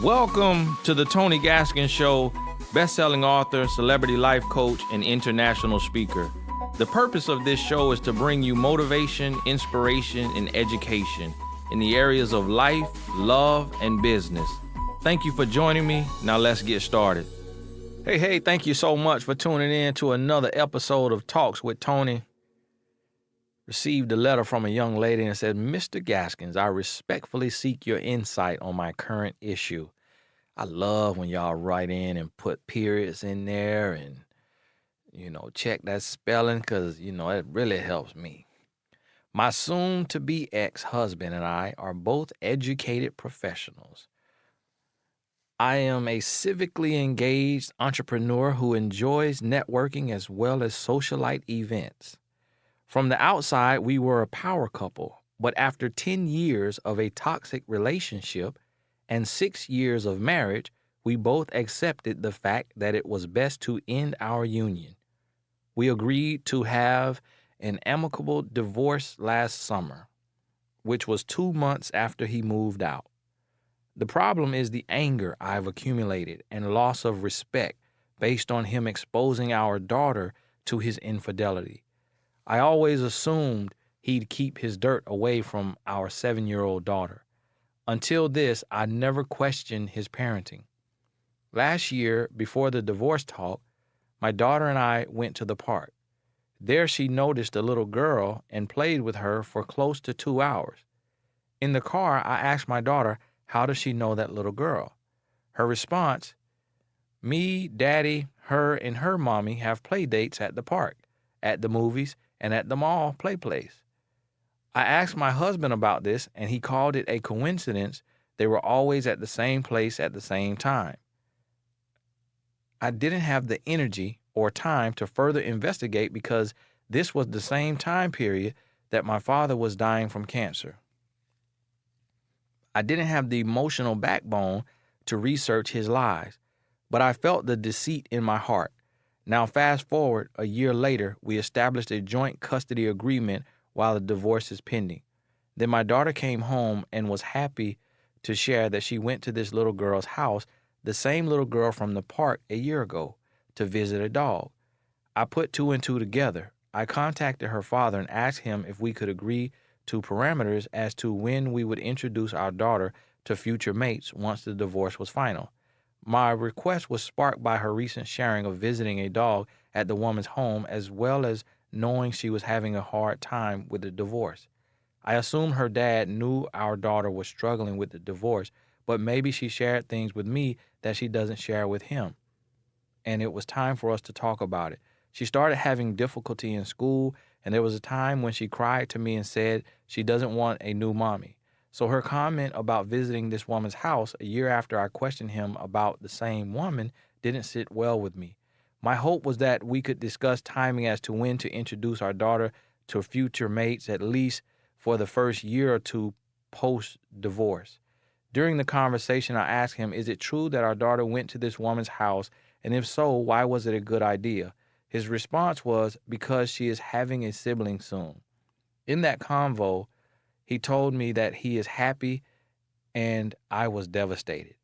Welcome to the Tony Gaskin Show, best-selling author, celebrity life coach, and international speaker. The purpose of this show is to bring you motivation, inspiration, and education in the areas of life, love, and business. Thank you for joining me. Now let's get started. Hey, thank you so much for tuning in to another episode of Talks with Tony. Received a letter from a young lady and said, Mr. Gaskins, I respectfully seek your insight on my current issue. I love when y'all write in and put periods in there and, check that spelling because, it really helps me. My soon-to-be ex-husband and I are both educated professionals. I am a civically engaged entrepreneur who enjoys networking as well as socialite events. From the outside, we were a power couple, but after 10 years of a toxic relationship and 6 years of marriage, we both accepted the fact that it was best to end our union. We agreed to have an amicable divorce last summer, which was 2 months after he moved out. The problem is the anger I've accumulated and loss of respect based on him exposing our daughter to his infidelity. I always assumed he'd keep his dirt away from our 7-year-old daughter. Until this, I never questioned his parenting. Last year, before the divorce talk, my daughter and I went to the park. There she noticed a little girl and played with her for close to 2 hours. In the car, I asked my daughter, how does she know that little girl? Her response, me, daddy, her, and her mommy have play dates at the park, at the movies, and at the mall play place. I asked my husband about this, and he called it a coincidence. They were always at the same place at the same time. I didn't have the energy or time to further investigate because this was the same time period that my father was dying from cancer. I didn't have the emotional backbone to research his lies, but I felt the deceit in my heart. Now, fast forward, a year later, we established a joint custody agreement while the divorce is pending. Then my daughter came home and was happy to share that she went to this little girl's house, the same little girl from the park a year ago, to visit a dog. I put 2 and 2 together. I contacted her father and asked him if we could agree to parameters as to when we would introduce our daughter to future mates once the divorce was final. My request was sparked by her recent sharing of visiting a dog at the woman's home as well as knowing she was having a hard time with the divorce. I assumed her dad knew our daughter was struggling with the divorce, but maybe she shared things with me that she doesn't share with him. And it was time for us to talk about it. She started having difficulty in school, and there was a time when she cried to me and said she doesn't want a new mommy. So her comment about visiting this woman's house a year after I questioned him about the same woman didn't sit well with me. My hope was that we could discuss timing as to when to introduce our daughter to future mates, at least for the first year or two post-divorce. During the conversation, I asked him, is it true that our daughter went to this woman's house, and if so, why was it a good idea? His response was, because she is having a sibling soon. In that convo, he told me that he is happy, and I was devastated.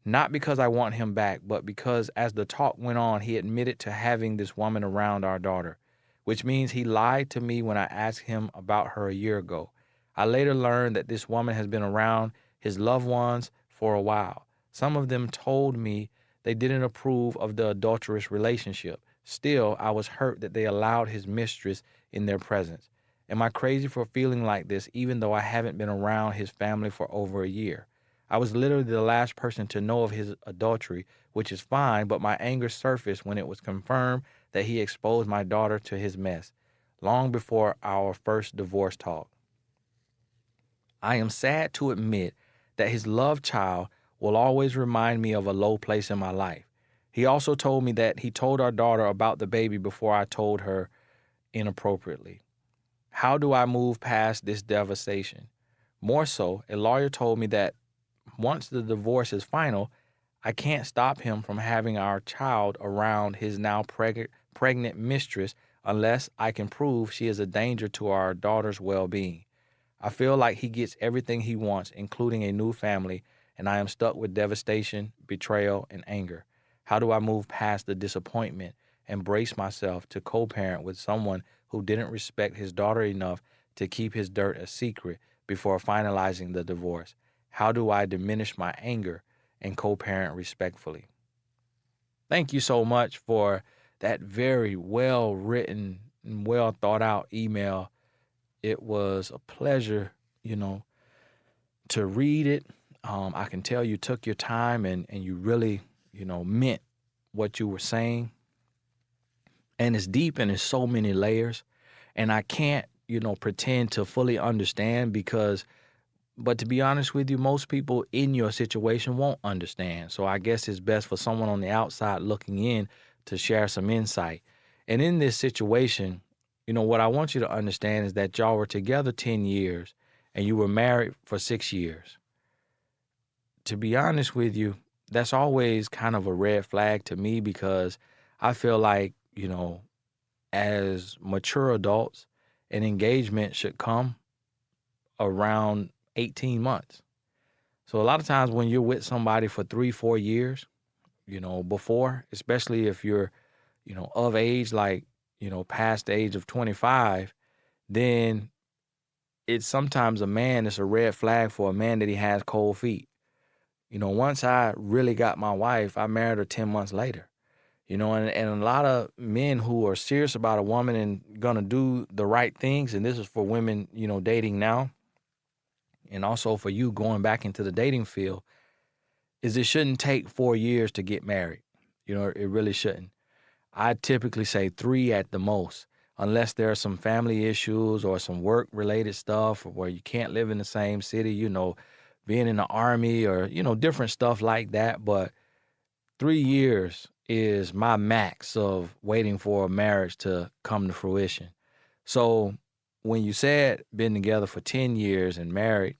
Not because I want him back, but because as the talk went on, he admitted to having this woman around our daughter, which means he lied to me when I asked him about her a year ago. I later learned that this woman has been around his loved ones for a while. Some of them told me they didn't approve of the adulterous relationship. Still, I was hurt that they allowed his mistress in their presence. Am I crazy for feeling like this, even though I haven't been around his family for over a year? I was literally the last person to know of his adultery, which is fine, but my anger surfaced when it was confirmed that he exposed my daughter to his mess, long before our first divorce talk. I am sad to admit that his love child will always remind me of a low place in my life. He also told me that he told our daughter about the baby before I told her inappropriately. How do I move past this devastation? More so, a lawyer told me that once the divorce is final, I can't stop him from having our child around his now pregnant mistress unless I can prove she is a danger to our daughter's well-being. I feel like he gets everything he wants, including a new family, and I am stuck with devastation, betrayal, and anger. How do I move past the disappointment and brace myself to co-parent with someone who didn't respect his daughter enough to keep his dirt a secret before finalizing the divorce? How do I diminish my anger and co-parent respectfully? Thank you so much for that very well written and well thought out email. It was a pleasure, to read it. I can tell you took your time and you really, meant what you were saying. And it's deep and it's so many layers. And I can't, pretend to fully understand but to be honest with you, most people in your situation won't understand. So I guess it's best for someone on the outside looking in to share some insight. And in this situation, what I want you to understand is that y'all were together 10 years and you were married for 6 years. To be honest with you, that's always kind of a red flag to me because I feel like, as mature adults, an engagement should come around 18 months. So a lot of times when you're with somebody for 3-4 years, before, especially if you're, of age, like, past the age of 25, then it's sometimes it's a red flag for a man that he has cold feet. Once I really got my wife, I married her 10 months later. And a lot of men who are serious about a woman and gonna do the right things, and this is for women, dating now, and also for you going back into the dating field, is it shouldn't take 4 years to get married. It really shouldn't. I typically say 3 at the most, unless there are some family issues or some work-related stuff or where you can't live in the same city, being in the army or, different stuff like that. But 3 years is my max of waiting for a marriage to come to fruition. So when you said been together for 10 years and married,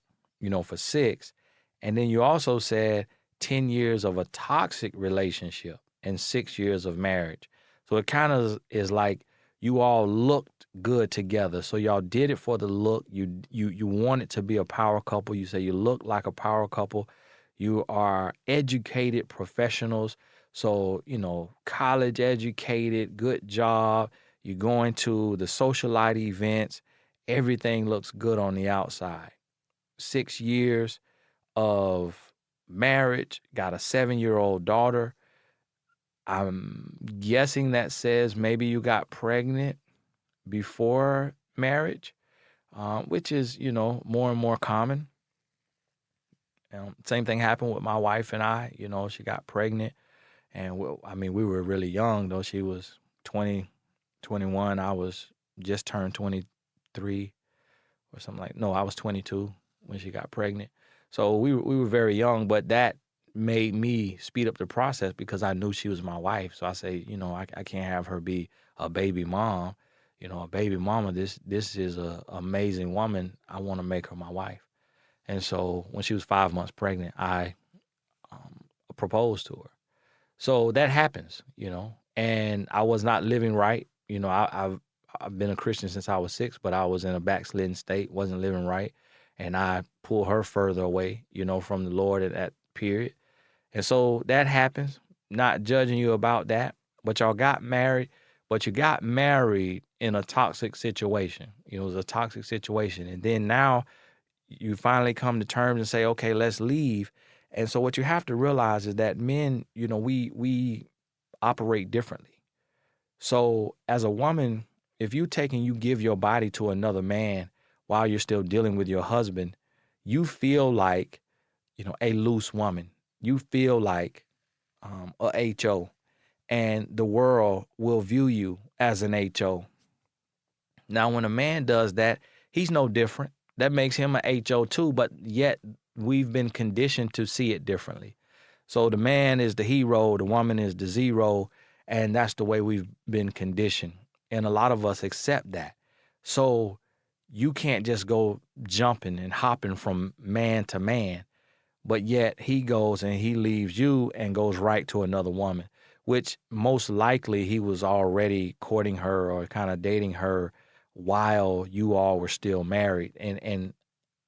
for 6, and then you also said 10 years of a toxic relationship and 6 years of marriage. So it kind of is like you all looked good together. So y'all did it for the look. You wanted to be a power couple. You say you look like a power couple. You are educated professionals. So, college educated, good job. You're going to the socialite events. Everything looks good on the outside. 6 years of marriage, got a 7-year-old daughter. I'm guessing that says maybe you got pregnant before marriage, which is, more and more common. Same thing happened with my wife and I. She got pregnant. And we were really young, though. She was 20, 21. I was just turned 23 or something no, I was 22 when she got pregnant. So we were very young, but that made me speed up the process because I knew she was my wife. So I say, I can't have her be a baby mom. A baby mama, this is a amazing woman. I want to make her my wife. And so when she was 5 months pregnant, I proposed to her. So that happens, and I was not living right. I've been a Christian since I was 6, but I was in a backslidden state, wasn't living right. And I pulled her further away, from the Lord at that period. And so that happens, not judging you about that, but y'all got married, but you got married in a toxic situation. It was a toxic situation. And then now you finally come to terms and say, okay, let's leave. And so what you have to realize is that men, we operate differently. So as a woman, if you take and you give your body to another man while you're still dealing with your husband, you feel like, a loose woman. You feel like a HO, and the world will view you as an HO. Now, when a man does that, he's no different. That makes him a HO too, but yet we've been conditioned to see it differently. So the man is the hero, the woman is the zero, and that's the way we've been conditioned. And a lot of us accept that. So you can't just go jumping and hopping from man to man, but yet he goes and he leaves you and goes right to another woman, which most likely he was already courting her or kind of dating her while you all were still married. And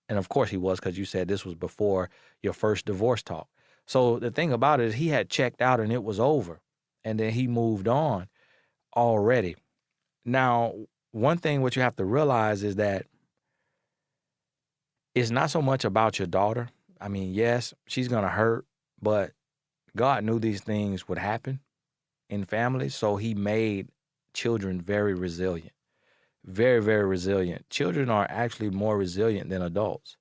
And of course he was, because you said this was before your first divorce talk. So the thing about it is he had checked out and it was over. And then he moved on already. Now, one thing what you have to realize is that it's not so much about your daughter. I mean, yes, she's going to hurt, but God knew these things would happen in families. So he made children very resilient, very, very resilient. Children are actually more resilient than adults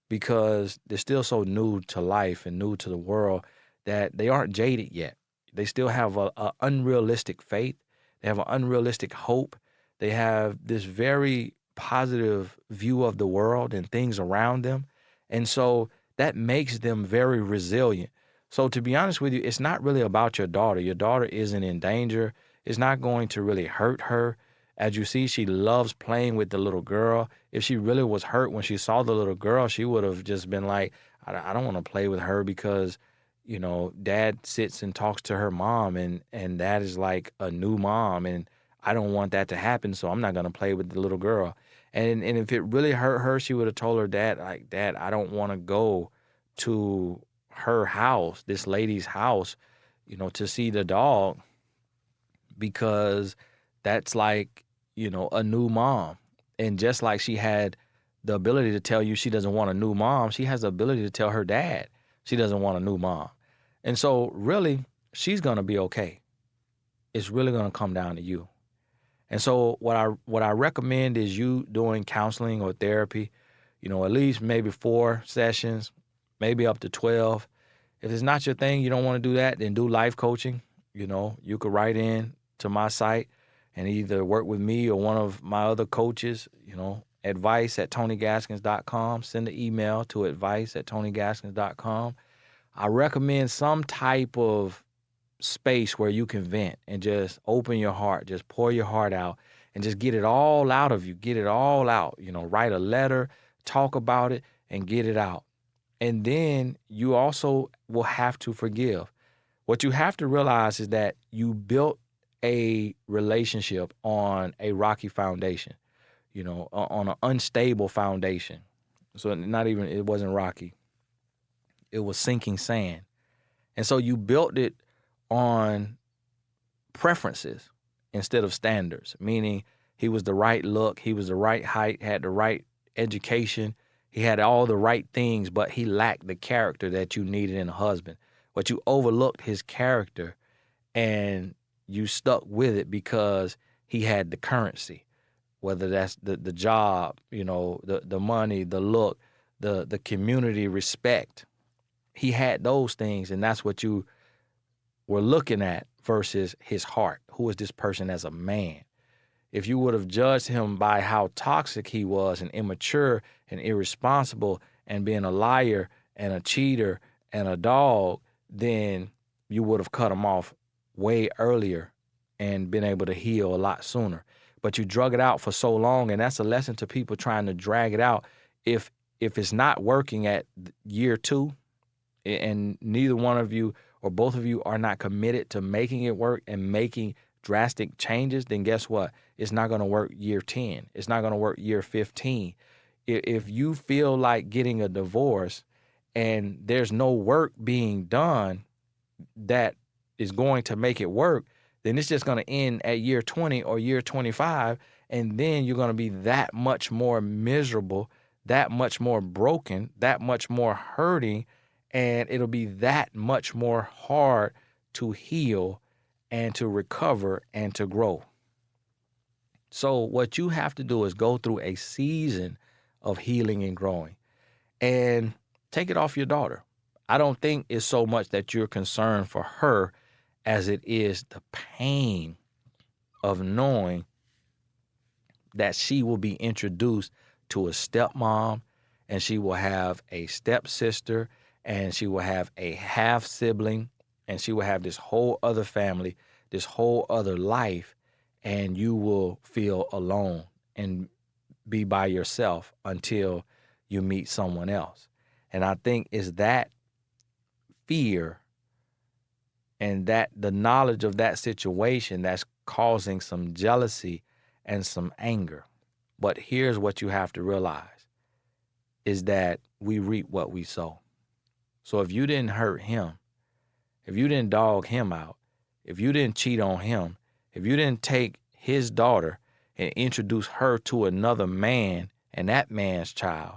because they're still so new to life and new to the world that they aren't jaded yet. They still have a unrealistic faith. They have an unrealistic hope. They have this very positive view of the world and things around them. And so that makes them very resilient. So to be honest with you, it's not really about your daughter. Your daughter isn't in danger. It's not going to really hurt her. As you see, she loves playing with the little girl. If she really was hurt when she saw the little girl, she would have just been like, I don't want to play with her because, dad sits and talks to her mom and that is like a new mom and I don't want that to happen, so I'm not going to play with the little girl. And if it really hurt her, she would have told her dad, like, Dad, I don't want to go to her house, this lady's house, to see the dog because that's like, a new mom. And just like she had the ability to tell you she doesn't want a new mom, she has the ability to tell her dad she doesn't want a new mom. And so really, she's going to be okay. It's really going to come down to you. And so what I recommend is you doing counseling or therapy, at least maybe 4 sessions, maybe up to 12. If it's not your thing, you don't want to do that, then do life coaching. You could write in to my site and either work with me or one of my other coaches, advice@tonygaskins.com. Send an email to advice@tonygaskins.com. I recommend some type of space where you can vent and just open your heart, just pour your heart out and just get it all out of you. Get it all out, write a letter, talk about it and get it out. And then you also will have to forgive. What you have to realize is that you built a relationship on a rocky foundation, on an unstable foundation. So it wasn't rocky. It was sinking sand. And so you built it on preferences instead of standards, meaning he was the right look, he was the right height, had the right education, he had all the right things, but he lacked the character that you needed in a husband. But you overlooked his character and you stuck with it because he had the currency, whether that's the job, the money, the look, the community respect. He had those things, and that's what you were looking at versus his heart. Who is this person as a man? If you would have judged him by how toxic he was and immature and irresponsible and being a liar and a cheater and a dog, then you would have cut him off way earlier and been able to heal a lot sooner. But you drug it out for so long, and that's a lesson to people trying to drag it out. If it's not working at year 2, and neither one of you or both of you are not committed to making it work and making drastic changes, then guess what? It's not going to work year 10. It's not going to work year 15. If you feel like getting a divorce and there's no work being done that is going to make it work, then it's just going to end at year 20 or year 25, and then you're going to be that much more miserable, that much more broken, that much more hurting, and it'll be that much more hard to heal and to recover and to grow. So what you have to do is go through a season of healing and growing and take it off your daughter. I don't think it's so much that you're concerned for her as it is the pain of knowing that she will be introduced to a stepmom and she will have a stepsister and she will have a half sibling and she will have this whole other family, this whole other life, and you will feel alone and be by yourself until you meet someone else. And I think it's that fear and that the knowledge of that situation that's causing some jealousy and some anger. But here's what you have to realize. is that we reap what we sow. So if you didn't hurt him, if you didn't dog him out, if you didn't cheat on him, if you didn't take his daughter and introduce her to another man and that man's child,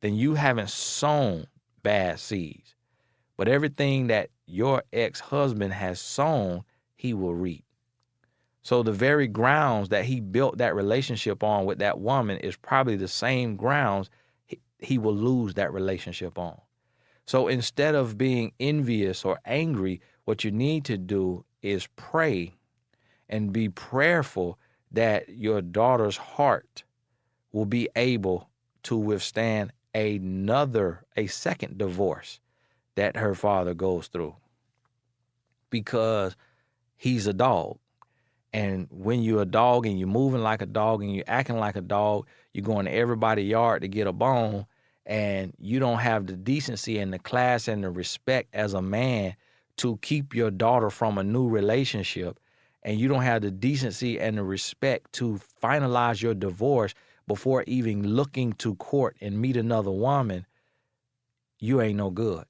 then you haven't sown bad seeds. But everything that your ex-husband has sown, he will reap. So the very grounds that he built that relationship on with that woman is probably the same grounds he will lose that relationship on. So instead of being envious or angry, what you need to do is pray and be prayerful that your daughter's heart will be able to withstand a second divorce that her father goes through, because he's a dog. And when you're a dog and you're moving like a dog and you're acting like a dog, you're going to everybody's yard to get a bone, and you don't have the decency and the class and the respect as a man to keep your daughter from a new relationship, and you don't have the decency and the respect to finalize your divorce before even looking to court and meet another woman, you ain't no good.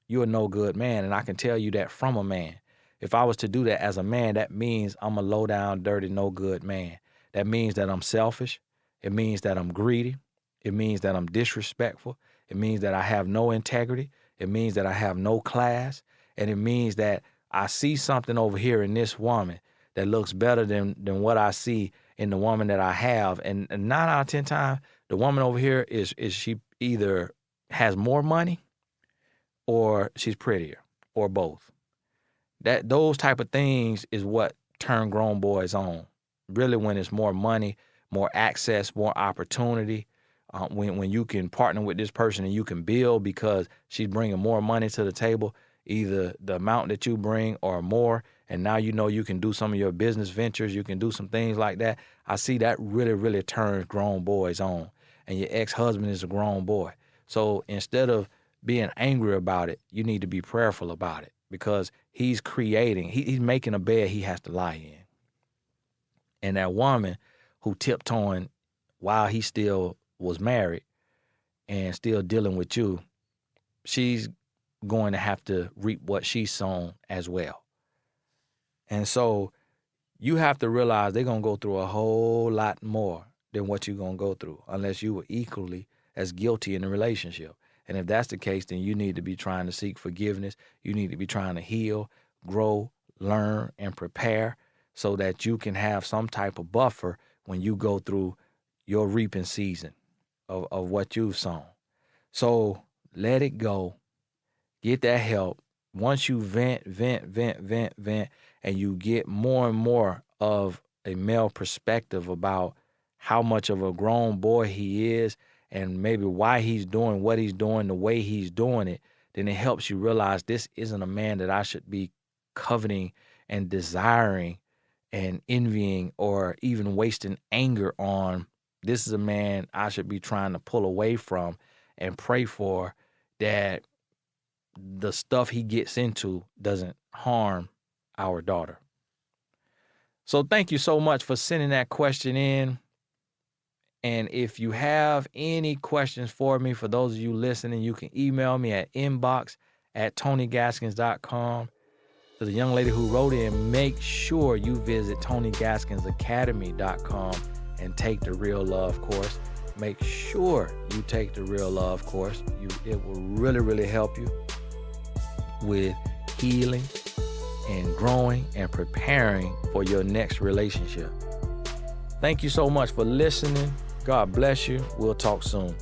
You're a no good man, and I can tell you that from a man. If I was to do that as a man, that means I'm a low down, dirty, no good man. That means that I'm selfish. It means that I'm greedy. It means that I'm disrespectful. It means that I have no integrity. It means that I have no class. And it means that I see something over here in this woman that looks better than what I see in the woman that I have. And 9 out of 10 times, the woman over here is she either has more money or she's prettier, or both. Those type of things is what turn grown boys on. Really, when it's more money, more access, more opportunity, when you can partner with this person and you can build because she's bringing more money to the table, either the amount that you bring or more, and now you know you can do some of your business ventures, you can do some things like that. I see that really, really turns grown boys on, and your ex-husband is a grown boy. So instead of being angry about it, you need to be prayerful about it, because he's making a bed he has to lie in. And that woman who tiptoeing while he still was married and still dealing with you, she's going to have to reap what she's sown as well. And so you have to realize they're going to go through a whole lot more than what you're going to go through, unless you were equally as guilty in the relationship. And if that's the case, then you need to be trying to seek forgiveness. You need to be trying to heal, grow, learn, and prepare so that you can have some type of buffer when you go through your reaping season of what you've sown. So let it go. Get that help. Once you vent, and you get more and more of a male perspective about how much of a grown boy he is and maybe why he's doing what he's doing the way he's doing it, then it helps you realize this isn't a man that I should be coveting and desiring and envying or even wasting anger on. This is a man I should be trying to pull away from and pray for, that the stuff he gets into doesn't harm our daughter. So thank you so much for sending that question in. And if you have any questions for me, for those of you listening, you can email me at inbox@TonyGaskins.com. To the young lady who wrote in, make sure you visit TonyGaskinsAcademy.com and take the Real Love course. Make sure you take the Real Love course. It will really, really help you with healing and growing and preparing for your next relationship. Thank you so much for listening. God bless you. We'll talk soon.